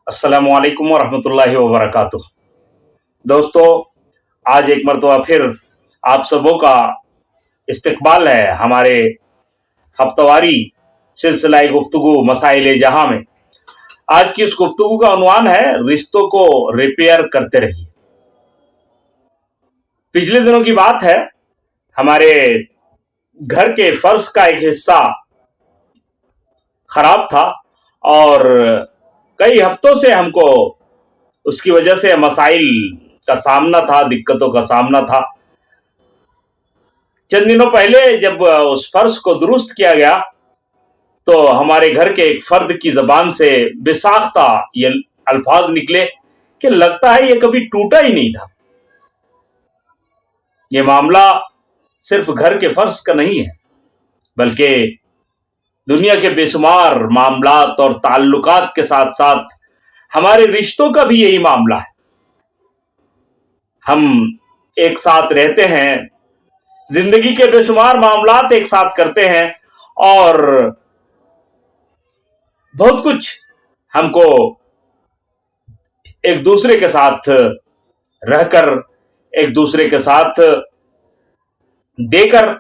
अस्सलामु अलैकुम वरहमतुल्लाहि वबरकातुह। दोस्तों, आज एक मरतबा फिर आप सबों का इस्तकबाल है हमारे हफ्तावारी सिलसिला गुफ्तगू मसाइल जहां में। आज की इस गुफ्तगू का उन्वान है रिश्तों को रिपेयर करते रहिए। पिछले दिनों की बात है, हमारे घर के फर्श का एक हिस्सा खराब था और कई हफ्तों से हमको उसकी वजह से मसाइल का सामना था, दिक्कतों का सामना था। चंद दिनों पहले जब उस फर्श को दुरुस्त किया गया तो हमारे घर के एक फर्द की जबान से बेसाख्ता ये अल्फाज निकले कि लगता है ये कभी टूटा ही नहीं था। ये मामला सिर्फ घर के फर्श का नहीं है, बल्कि दुनिया के बेशुमार मामलात और ताल्लुकात के साथ साथ हमारे रिश्तों का भी यही मामला है। हम एक साथ रहते हैं, जिंदगी के बेशुमार मामलात एक साथ करते हैं और बहुत कुछ हमको एक दूसरे के साथ रहकर, एक दूसरे के साथ देकर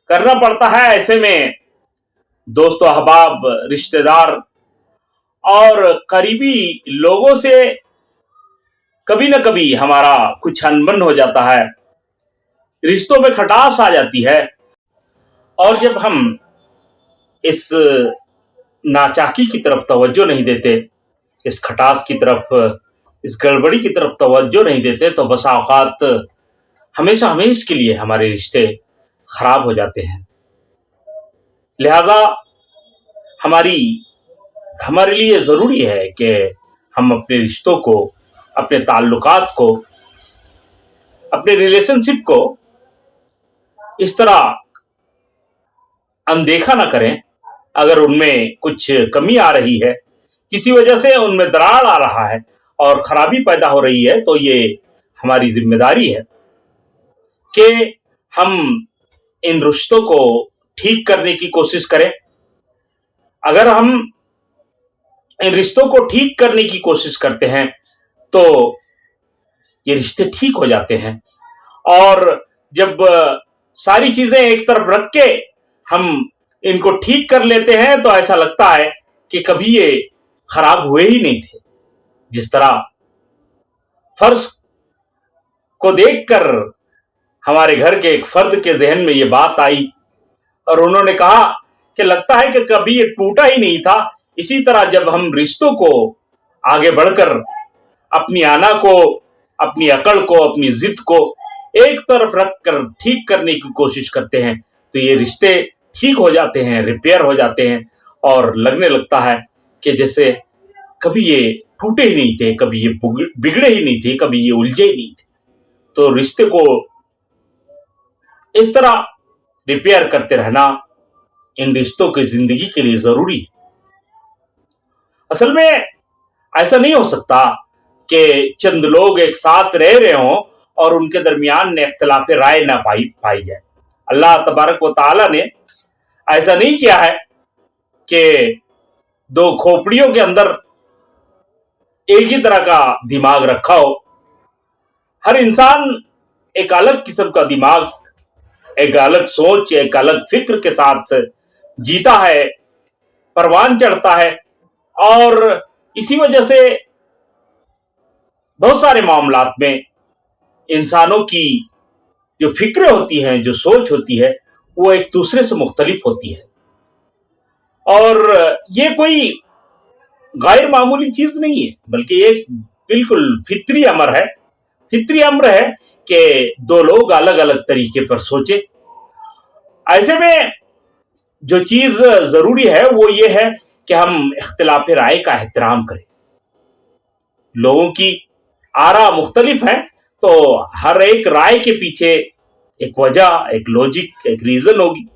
करना पड़ता है। ऐसे में दोस्तों, अहबाब, रिश्तेदार और करीबी लोगों से कभी न कभी हमारा कुछ अनबन हो जाता है, रिश्तों में खटास आ जाती है। और जब हम इस नाचाकी की तरफ तवज्जो नहीं देते, इस खटास की तरफ, इस गड़बड़ी की तरफ तवज्जो नहीं देते, तो बसा औकात हमेशा हमेशा के लिए हमारे रिश्ते खराब हो जाते हैं। लिहाजा हमारे लिए जरूरी है कि हम अपने रिश्तों को, अपने ताल्लुकात को, अपने रिलेशनशिप को इस तरह अनदेखा ना करें। अगर उनमें कुछ कमी आ रही है, किसी वजह से उनमें दरार आ रहा है और खराबी पैदा हो रही है, तो ये हमारी जिम्मेदारी है कि हम इन रिश्तों को ठीक करने की कोशिश करें। अगर हम इन रिश्तों को ठीक करने की कोशिश करते हैं तो ये रिश्ते ठीक हो जाते हैं। और जब सारी चीजें एक तरफ रख के हम इनको ठीक कर लेते हैं तो ऐसा लगता है कि कभी ये खराब हुए ही नहीं थे। जिस तरह फर्श को देखकर हमारे घर के एक फर्द के जहन में ये बात आई और उन्होंने कहा कि लगता है कि कभी ये टूटा ही नहीं था। इसी तरह जब हम रिश्तों को आगे बढ़कर अपनी आना को, अपनी अकड़ को, अपनी जिद को एक तरफ रखकर ठीक करने की कोशिश करते हैं तो ये रिश्ते ठीक हो जाते हैं, रिपेयर हो जाते हैं और लगने लगता है कि जैसे कभी ये टूटे ही नहीं थे, कभी ये बिगड़े ही नहीं थे, कभी ये उलझे ही नहीं थे। तो रिश्ते को इस तरह रिपेयर करते रहना इन रिश्तों की जिंदगी के लिए जरूरी है। असल में ऐसा नहीं हो सकता कि चंद लोग एक साथ रह रहे हों और उनके दरमियान में इख्तिलाफ राय ना पाई जाए। अल्लाह तबारक व तआला ने ऐसा नहीं किया है कि दो खोपड़ियों के अंदर एक ही तरह का दिमाग रखा हो। हर इंसान एक अलग किस्म का दिमाग, एक अलग सोच, एक अलग फिक्र के साथ जीता है, परवान चढ़ता है और इसी वजह से बहुत सारे मामलात में इंसानों की जो फिक्रें होती हैं, जो सोच होती है, वो एक दूसरे से मुख्तलिफ होती है। और ये कोई गैर मामूली चीज नहीं है, बल्कि एक बिल्कुल फित्री अमर है। फित्री अम्र है कि दो लोग अलग अलग तरीके पर सोचे। ऐसे में जो चीज जरूरी है वो ये है कि हम इख्तिलाफ राय का एहतराम करें। लोगों की आरा मुख्तलिफ है तो हर एक राय के पीछे एक वजह, एक लॉजिक, एक रीजन होगी।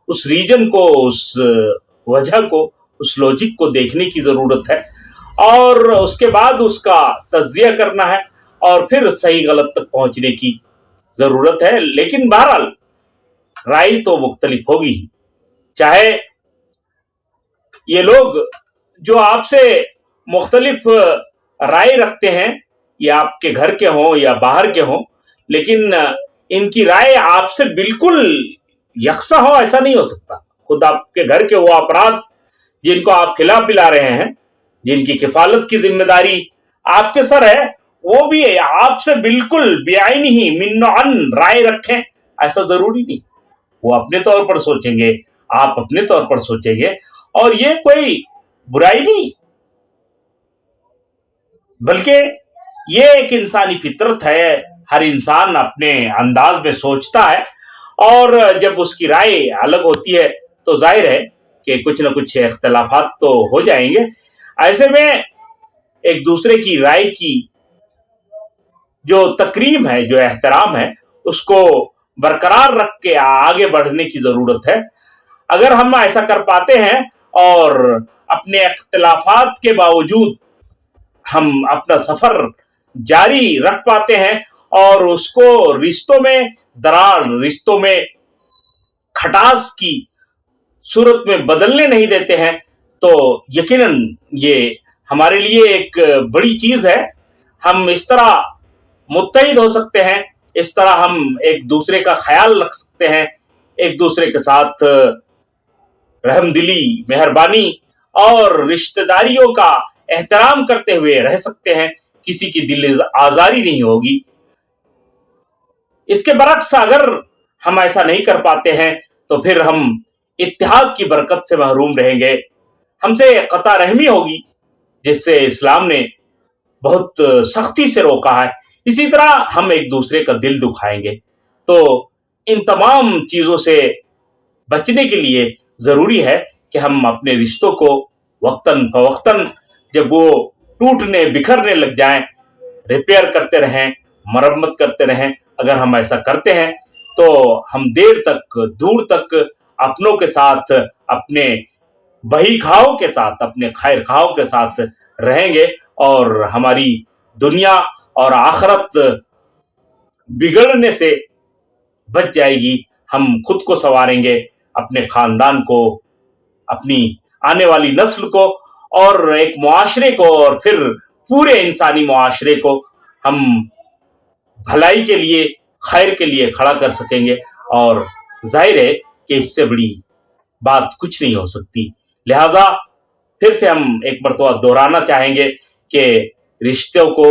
उस रीजन को, उस वजह को, उस लॉजिक को देखने की जरूरत है और उसके बाद उसका तज्जिया करना है और फिर सही गलत तक पहुंचने की जरूरत है। लेकिन बहरहाल राय तो मुख्तलिफ होगी ही। चाहे ये लोग जो आपसे मुख्तलिफ رائے رکھتے ہیں یہ آپ کے گھر کے ہوں یا باہر کے ہوں، لیکن ان کی رائے آپ سے بالکل یکساں ہو ایسا نہیں ہو سکتا. خود آپ کے گھر کے وہ افراد جن کو آپ کھلا پلا رہے ہیں، جن کی کفالت کی ذمہ داری آپ کے سر ہے، وہ بھی آپ سے بالکل بیعین ہی منعن رائے رکھیں ایسا ضروری نہیں. وہ اپنے طور پر سوچیں گے، آپ اپنے طور پر سوچیں گے، اور یہ کوئی برائی نہیں، بلکہ یہ ایک انسانی فطرت ہے. ہر انسان اپنے انداز میں سوچتا ہے، اور جب اس کی رائے الگ ہوتی ہے تو ظاہر ہے کہ کچھ نہ کچھ اختلافات تو ہو جائیں گے. ایسے میں ایک دوسرے کی رائے کی جو تکریم ہے، جو احترام ہے، اس کو برقرار رکھ کے آگے بڑھنے کی ضرورت ہے. اگر ہم ایسا کر پاتے ہیں اور اپنے اختلافات کے باوجود ہم اپنا سفر جاری رکھ پاتے ہیں اور اس کو رشتوں میں دراڑ، رشتوں میں کھٹاس کی صورت میں بدلنے نہیں دیتے ہیں، تو یقیناً یہ ہمارے لیے ایک بڑی چیز ہے. ہم اس طرح متحد ہو سکتے ہیں، اس طرح ہم ایک دوسرے کا خیال رکھ سکتے ہیں، ایک دوسرے کے ساتھ رحم دلی، مہربانی اور رشتہ داریوں کا احترام کرتے ہوئے رہ سکتے ہیں. کسی کی دل آزاری نہیں ہوگی. اس کے برعکس اگر ہم ایسا نہیں کر پاتے ہیں تو پھر ہم اتحاد کی برکت سے محروم رہیں گے. ہم سے قطع رحمی ہوگی، جس سے اسلام نے بہت سختی سے روکا ہے. اسی طرح ہم ایک دوسرے کا دل دکھائیں گے. تو ان تمام چیزوں سے بچنے کے لیے ضروری ہے کہ ہم اپنے رشتوں کو وقتاً فوقتاً جب وہ ٹوٹنے بکھرنے لگ جائیں ریپیئر کرتے رہیں، مرمت کرتے رہیں. اگر ہم ایسا کرتے ہیں تو ہم دیر تک، دور تک اپنوں کے ساتھ، اپنے بہی خواہوں کے ساتھ، اپنے خیر خواہوں کے ساتھ رہیں گے، اور ہماری دنیا اور آخرت بگڑنے سے بچ جائے گی. ہم خود کو سنواریں گے، اپنے خاندان کو، اپنی آنے والی نسل کو، اور ایک معاشرے کو، اور پھر پورے انسانی معاشرے کو ہم بھلائی کے لیے، خیر کے لیے کھڑا کر سکیں گے. اور ظاہر ہے کہ اس سے بڑی بات کچھ نہیں ہو سکتی. لہذا پھر سے ہم ایک مرتبہ دہرانا چاہیں گے کہ رشتوں کو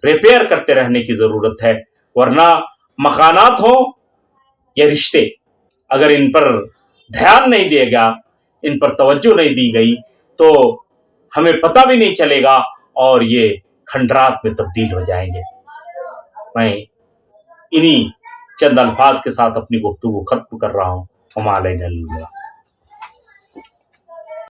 ریپیئر کرتے رہنے کی ضرورت ہے، ورنہ مکانات ہوں یا رشتے، اگر ان پر دھیان نہیں دیا گیا، ان پر توجہ نہیں دی گئی، تو ہمیں پتہ بھی نہیں چلے گا اور یہ کھنڈرات میں تبدیل ہو جائیں گے. میں انہی چند الفاظ کے ساتھ اپنی گفتگو ختم کر رہا ہوں. وما علینا الا البلاغ.